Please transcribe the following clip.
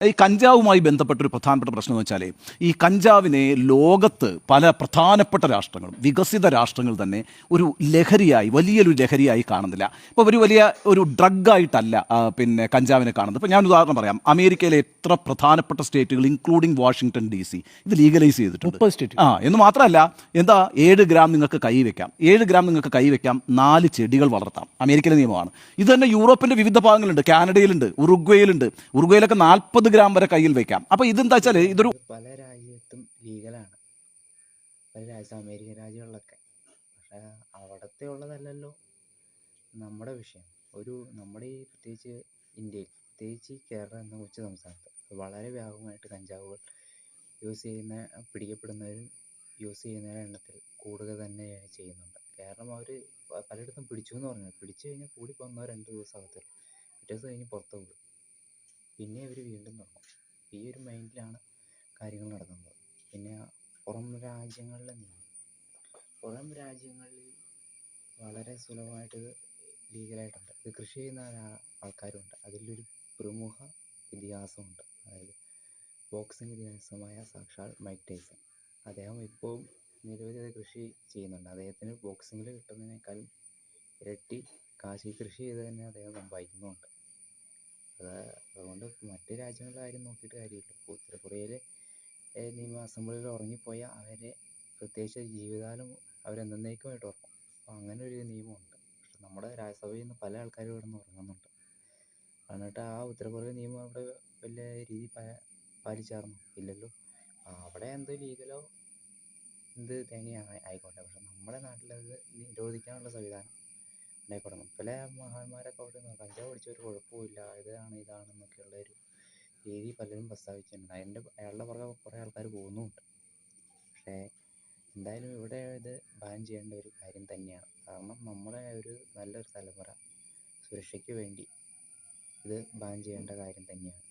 ഈ കഞ്ചാവുമായി ബന്ധപ്പെട്ടൊരു പ്രധാനപ്പെട്ട പ്രശ്നം എന്ന് വെച്ചാൽ ഈ കഞ്ചാവിനെ ലോകത്ത് പല പ്രധാനപ്പെട്ട രാഷ്ട്രങ്ങളും വികസിത രാഷ്ട്രങ്ങൾ തന്നെ ഒരു ലഹരിയായി വലിയൊരു ലഹരിയായി കാണുന്നില്ല. ഇപ്പോൾ ഒരു വലിയ ഒരു ഡ്രഗായിട്ടല്ല പിന്നെ കഞ്ചാവിനെ കാണുന്നത്. ഇപ്പോൾ ഞാൻ ഉദാഹരണം പറയാം. അമേരിക്കയിലെ എത്ര പ്രധാനപ്പെട്ട സ്റ്റേറ്റുകൾ ഇൻക്ലൂഡിങ് വാഷിങ്ടൺ DC ഇത് ലീഗലൈസ് ചെയ്തിട്ടുണ്ട്. 30 സ്റ്റേറ്റ്. എന്ന് മാത്രമല്ല, എന്താ 7 ഗ്രാം നിങ്ങൾക്ക് കൈവയ്ക്കാം, 7 ഗ്രാം നിങ്ങൾക്ക് കൈവയ്ക്കാം, 4 ചെടികൾ വളർത്താം. അമേരിക്കയിലെ നിയമമാണ്. ഇത് തന്നെ യൂറോപ്പിൻ്റെ വിവിധ ഭാഗങ്ങളുണ്ട്. കാനഡയിലുണ്ട്, ഉറുഗ്വേയിലൊക്കെ 40 ഗ്രാം വരെ കയ്യിൽ വെക്കാം. അപ്പോൾ ഇതെന്താ വെച്ചാൽ ഇതൊരു പല രാജ്യത്തും ലീഗലാണ്, പല അമേരിക്കൻ രാജ്യങ്ങളിലൊക്കെ. പക്ഷേ അവിടത്തെ ഉള്ളതല്ലല്ലോ നമ്മുടെ വിഷയം. നമ്മുടെ ഈ പ്രത്യേകിച്ച് ഇന്ത്യയിൽ, പ്രത്യേകിച്ച് കേരളം എന്ന കൊച്ചു സംസ്ഥാനത്ത് വളരെ വ്യാപകമായിട്ട് കഞ്ചാവുകൾ പിടിക്കപ്പെടുന്നവരും യൂസ് ചെയ്യുന്നവരുടെ എണ്ണത്തിൽ കൂടുക തന്നെ ചെയ്യുന്നുണ്ട്. കാരണം അവർ പലയിടത്തും പിടിച്ചു എന്ന് പറഞ്ഞു, പിടിച്ചു കഴിഞ്ഞാൽ കൂടി പോകുന്നവർ 2 ദിവസം അകത്ത്, പിറ്റേ ദിവസം കഴിഞ്ഞ് പുറത്ത് പോകും, പിന്നെ ഇവർ വീണ്ടും തുടങ്ങും. ഈ ഒരു മൈൻഡിലാണ് കാര്യങ്ങൾ നടക്കുന്നത്. പിന്നെ പുറം രാജ്യങ്ങളിൽ വളരെ സുലഭമായിട്ട് ലീഗലായിട്ടുണ്ട്. ഇത് കൃഷി ചെയ്യുന്ന ആൾക്കാരുണ്ട്. അതിലൊരു പ്രമുഖ ഇതിഹാസമുണ്ട്, അതായത് ബോക്സിംഗ് ഇതിഹാസമായ സാക്ഷാൽ മൈക്ക് ടൈസൺ. അദ്ദേഹം ഇപ്പോൾ നിരവധി കൃഷി ചെയ്യുന്നുണ്ട്. അദ്ദേഹത്തിന് ബോക്സിങ്ങിൽ കിട്ടുന്നതിനേക്കാളും ഇരട്ടി കാശ് കൃഷി ചെയ്ത് തന്നെ അദ്ദേഹം സമ്പാദിക്കുന്നുമുണ്ട്. അതുകൊണ്ട് മറ്റ് രാജ്യങ്ങളുടെ കാര്യം നോക്കിയിട്ട് കാര്യമില്ല. ഇപ്പോൾ ഉത്തരകൊറിയയിലെ നിയമ അസംബ്ലിയിൽ ഉറങ്ങിപ്പോയാൽ അവരെ പ്രത്യേകിച്ച് ജീവിതകാലം അവരെന്നേക്കുമായിട്ട് ഉറങ്ങും. അപ്പോൾ അങ്ങനെ ഒരു നിയമമുണ്ട്. പക്ഷെ നമ്മുടെ രാജ്യസഭയിൽ നിന്ന് പല ആൾക്കാരും ഇവിടെ നിന്ന് ഉറങ്ങുന്നുണ്ട്. എന്നിട്ട് ആ ഉത്തരകൊറിയ നിയമം അവിടെ വലിയ രീതിയിൽ പാലിച്ചാർന്നു ഇല്ലല്ലോ. അവിടെ എന്തോ ലീഗലോ എന്ത് തേങ്ങയാണ് ആയിക്കോട്ടെ, പക്ഷെ നമ്മുടെ നാട്ടിലത് നിരോധിക്കാനുള്ള സംവിധാനം ഉണ്ടായിക്കോട്ടെ. പല മഹാന്മാരൊക്കെ അവിടെ നിന്ന് കഞ്ചാവ് പിടിച്ചൊരു കുഴപ്പമില്ല, ഇതാണെന്നൊക്കെയുള്ള ഒരു രീതി പലരും പ്രസ്താവിച്ചിട്ടുണ്ട്. അയാളുടെ പുറകെ കുറേ ആൾക്കാർ പോകുന്നുമുണ്ട്. പക്ഷേ എന്തായാലും ഇവിടെ ഇത് ബാൻ ചെയ്യേണ്ട ഒരു കാര്യം തന്നെയാണ്. കാരണം നമ്മുടെ ഒരു നല്ലൊരു തലമുറ സുരക്ഷയ്ക്ക് വേണ്ടി ഇത് ബാൻ ചെയ്യേണ്ട കാര്യം തന്നെയാണ്.